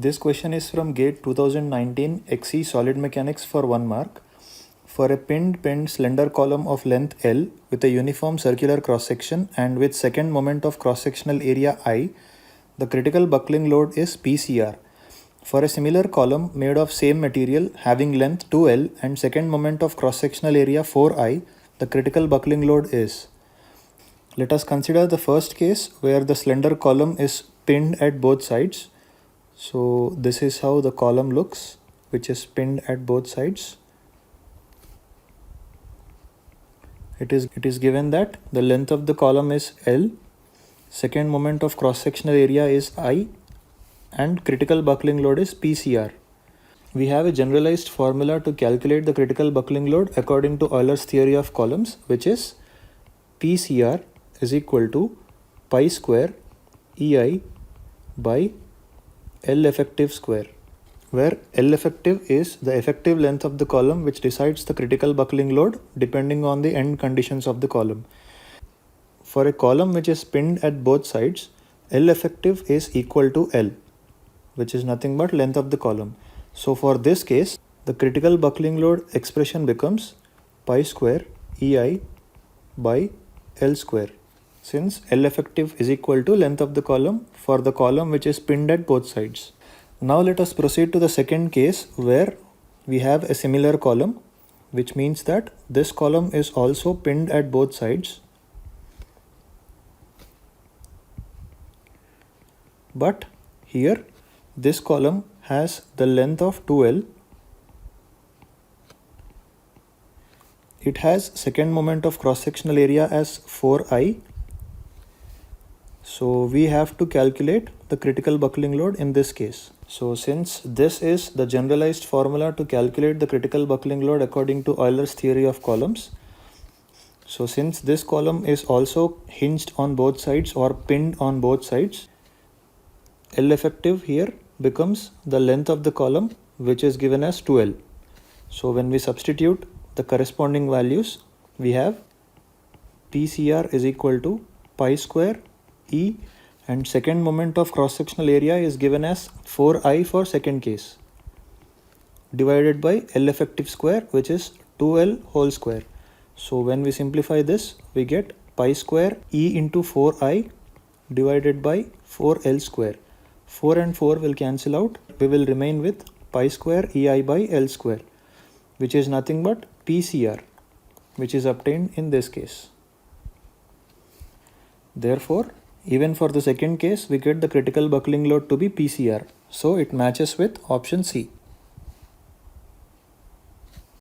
This question is from GATE 2019 XE Solid Mechanics for 1 mark. For a pinned slender column of length L with a uniform circular cross section and with second moment of cross sectional area I, the critical buckling load is PCR. For a similar column made of same material having length 2L and second moment of cross sectional area 4I, the critical buckling load is. Let us consider the first case where the slender column is pinned at both sides. So this is how the column looks, which is pinned at both sides. It is given that the length of the column is L, second moment of cross-sectional area is I, and critical buckling load is PCR. We have a generalized formula to calculate the critical buckling load according to Euler's theory of columns, which is PCR is equal to pi square EI by L effective square, where L effective is the effective length of the column which decides the critical buckling load depending on the end conditions of the column. For a column which is pinned at both sides, L effective is equal to L, which is nothing but length of the column. So for this case, the critical buckling load expression becomes pi square EI by L square, since L effective is equal to length of the column for the column which is pinned at both sides. Now let us proceed to the second case where we have a similar column, which means that this column is also pinned at both sides. But here this column has the length of 2L. It has second moment of cross-sectional area as 4I. So we have to calculate the critical buckling load in this case. So since this is the generalized formula to calculate the critical buckling load according to Euler's theory of columns, so since this column is also hinged on both sides or pinned on both sides, L effective here becomes the length of the column, which is given as 2L. So when we substitute the corresponding values, we have PCR is equal to pi square E, and second moment of cross-sectional area is given as 4I for second case, divided by L effective square, which is 2L whole square. So when we simplify this, we get pi square E into 4I divided by 4L square. 4 and 4 will cancel out. We will remain with pi square EI by L square, which is nothing but PCR, which is obtained in this case. Therefore, even for the second case, we get the critical buckling load to be PCR. So it matches with option C.